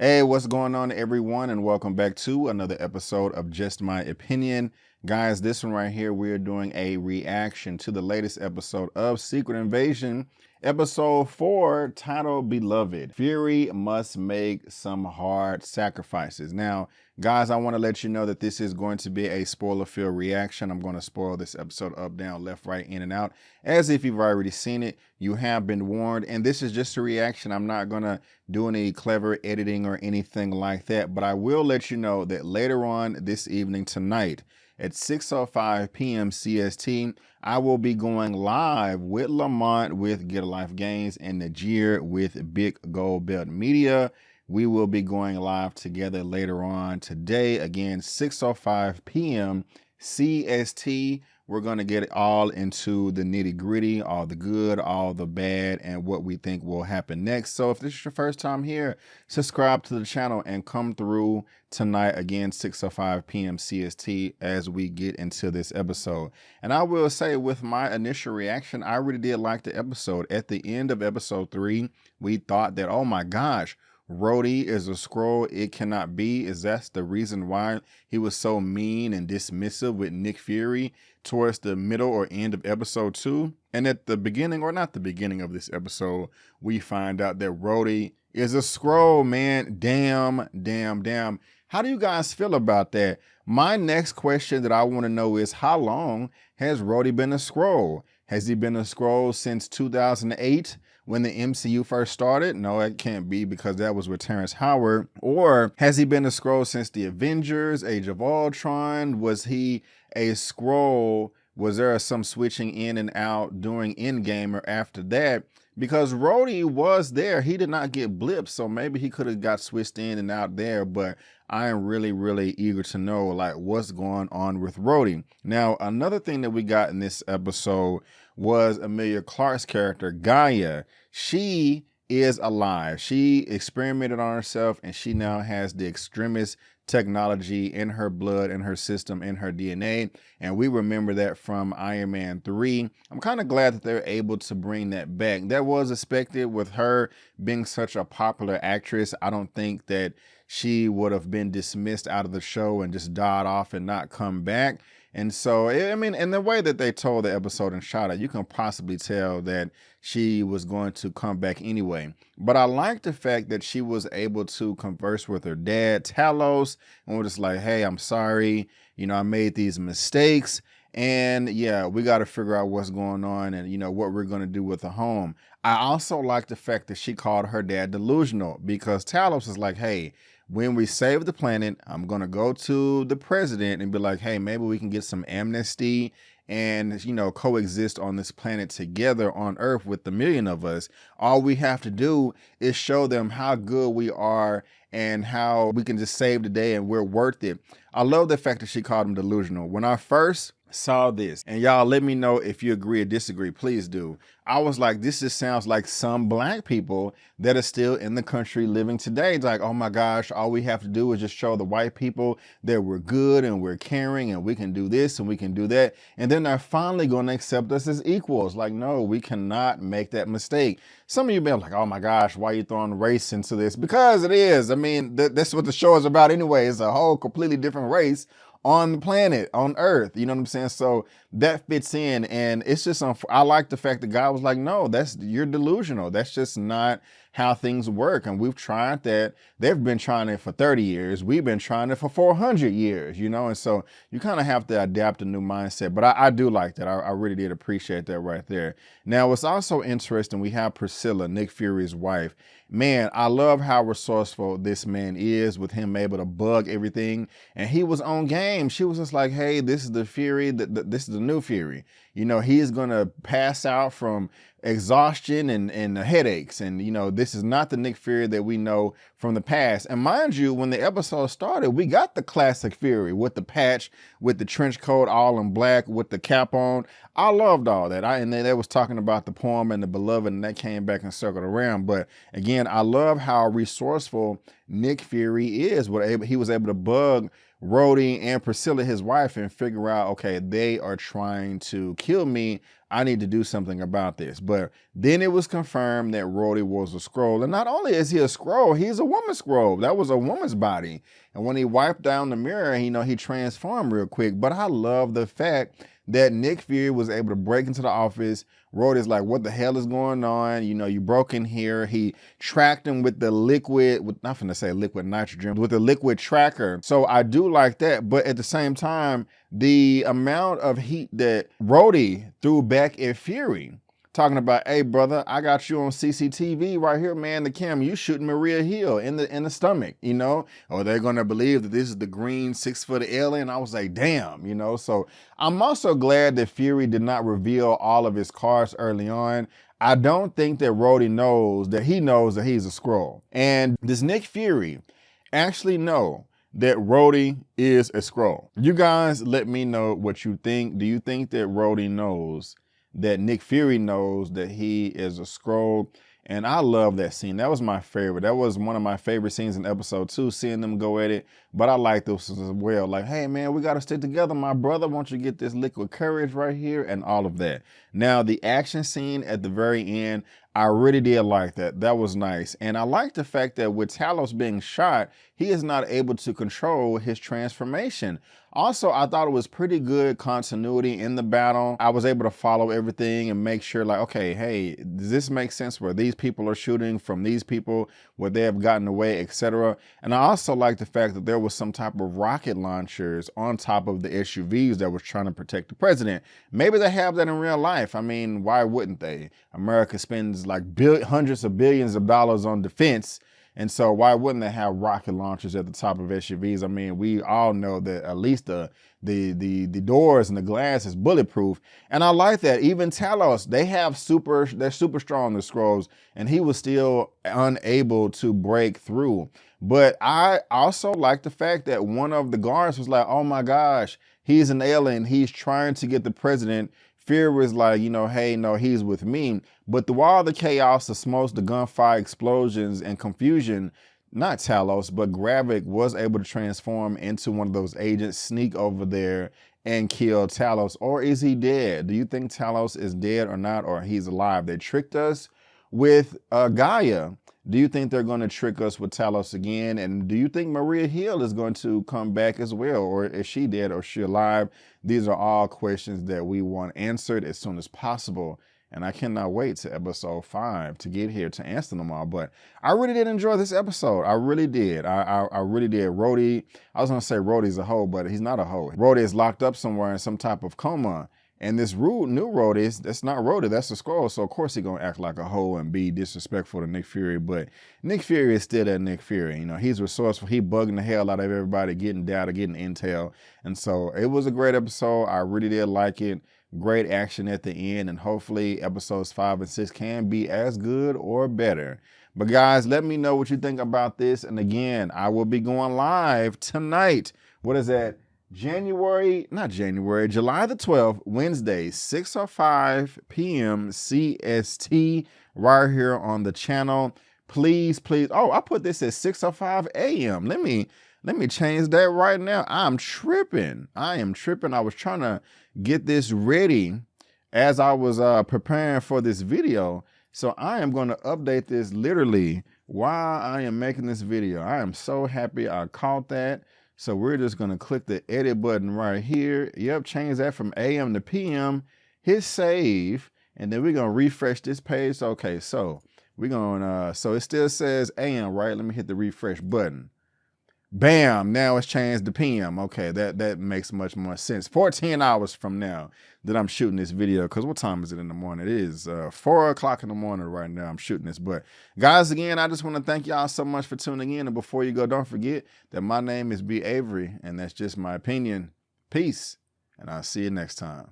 Hey, what's going on, everyone, and welcome back to another episode of Just My Opinion. Guys, this one right here, we're doing a reaction to the latest episode of Secret Invasion, episode 4, titled Beloved. Fury must make some hard sacrifices. Now, guys, I want to let you know that this is going to be a spoiler-filled reaction. I'm going to spoil this episode up, down, left, right, in, and out. As if you've already seen it, you have been warned, and this is just a reaction. I'm not going to do any clever editing or anything like that, but I will let you know that later on this evening tonight at 6:05 p.m. CST, I will be going live with Lamont with Get a Life Games and Nagier with Big Gold Belt Media. We will be going live together later on today. Again, 6:05 p.m. CST. We're going to get all into the nitty gritty, all the good, all the bad, and what we think will happen next. So if this is your first time here, subscribe to the channel and come through tonight, again, 6:05 p.m. CST, as we get into this episode. And I will say, with my initial reaction, I really did like the episode. At the end of episode 3, we thought that, oh my gosh, Rhodey is a scroll. It cannot be. Is that's the reason why he was so mean and dismissive with Nick Fury towards the middle or end of episode 2? And at the beginning, or not the beginning of this episode, we find out that Rhodey is a scroll, man. Damn. How do you guys feel about that? My next question that I want to know is, how long has Rhodey been a scroll? Has he been a scroll since 2008? When the MCU first started? No, it can't be, because that was with Terrence Howard. Or has he been a scroll since the Avengers, Age of Ultron? Was he a scroll? Was there some switching in and out during Endgame or after that? Because Rhodey was there. He did not get blipped, so maybe he could have got switched in and out there, but I am really eager to know, like, what's going on with Rhodey. Now, another thing that we got in this episode was Emilia Clarke's character, Gaia. She is alive. She experimented on herself, and she now has the extremist technology in her blood, in her system, in her DNA. And we remember that from Iron Man 3. I'm kind of glad that they're able to bring that back. That was expected with her being such a popular actress. I don't think that she would have been dismissed out of the show and just died off and not come back. And so, I mean, in the way that they told the episode and shot it, you can possibly tell that she was going to come back anyway. But I like the fact that she was able to converse with her dad, Talos, and was just like, hey, I'm sorry. You know, I made these mistakes. And yeah, we got to figure out what's going on and, you know, what we're going to do with the home. I also like the fact that she called her dad delusional, because Talos is like, hey, when we save the planet, I'm going to go to the president and be like, hey, maybe we can get some amnesty and, you know, coexist on this planet together on Earth with the million of us. All we have to do is show them how good we are and how we can just save the day and we're worth it. I love the fact that she called him delusional. When I first saw this, and y'all let me know if you agree or disagree, please do. I was like, this just sounds like some black people that are still in the country living today. It's like, oh my gosh, all we have to do is just show the white people that we're good and we're caring and we can do this and we can do that. And then they're finally going to accept us as equals. Like, no, we cannot make that mistake. Some of you been like, oh my gosh, why are you throwing race into this? Because it is. I mean, that's what the show is about anyway. It's a whole completely different race on the planet, on Earth, you know what I'm saying? So that fits in, and it's just, I like the fact that God was like, no, you're delusional. That's just not how things work. And we've tried that. They've been trying it for 30 years. We've been trying it for 400 years, you know? And so you kind of have to adapt a new mindset. But I do like that. I really did appreciate that right there. Now, what's also interesting, we have Priscilla, Nick Fury's wife. Man, I love how resourceful this man is, with him able to bug everything. And he was on game. She was just like, hey, this is the Fury, this is the new Fury. You know, he is going to pass out from exhaustion and headaches. And, you know, this is not the Nick Fury that we know from the past. And mind you, when the episode started, we got the classic Fury with the patch, with the trench coat, all in black, with the cap on. I loved all that. And then they was talking about the poem and the beloved, and that came back and circled around. But again, I love how resourceful Nick Fury is. He was able to bug Rhodey and Priscilla, his wife, and figure out, okay, they are trying to kill me. I need to do something about this. But then it was confirmed that Rhodey was a scroll. And not only is he a scroll, he's a woman scroll. That was a woman's body. And when he wiped down the mirror, you know, he transformed real quick. But I love the fact that Nick Fury was able to break into the office. Rhodey's like, what the hell is going on? You know, you broke in here. He tracked him with the liquid, not finna say liquid nitrogen, with the liquid tracker. So I do like that. But at the same time, the amount of heat that Rhodey threw back at Fury, talking about, hey brother, I got you on CCTV right here, man. The camera, you shooting Maria Hill in the stomach, you know? Or they're gonna believe that this is the green 6-foot alien. I was like, damn, you know? So I'm also glad that Fury did not reveal all of his cards early on. I don't think that Rhodey knows that he knows that he's a Skrull. And does Nick Fury actually know that Rhodey is a Skrull? You guys let me know what you think. Do you think that Rhodey knows that Nick Fury knows that he is a Skrull? And I love that scene. That was my favorite. That was one of my favorite scenes in episode 2, seeing them go at it. But I like this as well. Like, hey man, we got to stick together, my brother. Won't you get this liquid courage right here and all of that. Now, the action scene at the very end, I really did like that. That was nice. And I like the fact that with Talos being shot, he is not able to control his transformation. Also, I thought it was pretty good continuity in the battle. I was able to follow everything and make sure like, okay, hey, does this make sense where these people are shooting from these people, where they have gotten away, etc. And I also like the fact that there was some type of rocket launchers on top of the SUVs that was trying to protect the president. Maybe they have that in real life. I mean, why wouldn't they? America spends like hundreds of billions of dollars on defense. And so why wouldn't they have rocket launchers at the top of SUVs? I mean, we all know that at least the doors and the glass is bulletproof. And I like that. Even Talos, they're super strong, the Skrulls, and he was still unable to break through. But I also like the fact that one of the guards was like, oh my gosh, he's an alien. He's trying to get the president. Fear was like, you know, hey, no, he's with me. But through all the chaos, the smokes, the gunfire, explosions, and confusion, not Talos, but Gravik was able to transform into one of those agents, sneak over there and kill Talos. Or is he dead? Do you think Talos is dead or not, or he's alive? They tricked us with Gaia. Do you think they're going to trick us with Talos again? And do you think Maria Hill is going to come back as well? Or is she dead or is she alive? These are all questions that we want answered as soon as possible. And I cannot wait to episode 5 to get here to answer them all. But I really did enjoy this episode. I really did. I really did. Rhodey, I was going to say Rhodey's a hoe, but he's not a hoe. Rhodey is locked up somewhere in some type of coma. And this new Rhodey, that's not Rhodey, that's a Skrull. So of course he's gonna act like a hoe and be disrespectful to Nick Fury. But Nick Fury is still that Nick Fury. You know, he's resourceful. He bugging the hell out of everybody, getting data, getting intel. And so it was a great episode. I really did like it. Great action at the end. And hopefully episodes 5 and 6 can be as good or better. But guys, let me know what you think about this. And again, I will be going live tonight. What is that? July the 12th, Wednesday, 6:05 p.m. CST, right here on the channel. Please, please. Oh, I put this at 6:05 a.m. Let me change that right now. I'm tripping. I am tripping. I was trying to get this ready as I was preparing for this video. So I am going to update this literally while I am making this video. I am so happy I caught that. So we're just going to click the edit button right here. Yep, change that from AM to PM. Hit save. And then we're going to refresh this page. Okay, so we're going to, so it still says AM, right? Let me hit the refresh button. Bam, now it's changed to PM. Okay, that makes much more sense. 14 hours from now that I'm shooting this video, because what time is it in the morning? It is 4 o'clock in the morning right now. I'm shooting this. But guys, again, I just want to thank y'all so much for tuning in. And before you go, don't forget that my name is B. Avery, and that's just my opinion. Peace, and I'll see you next time.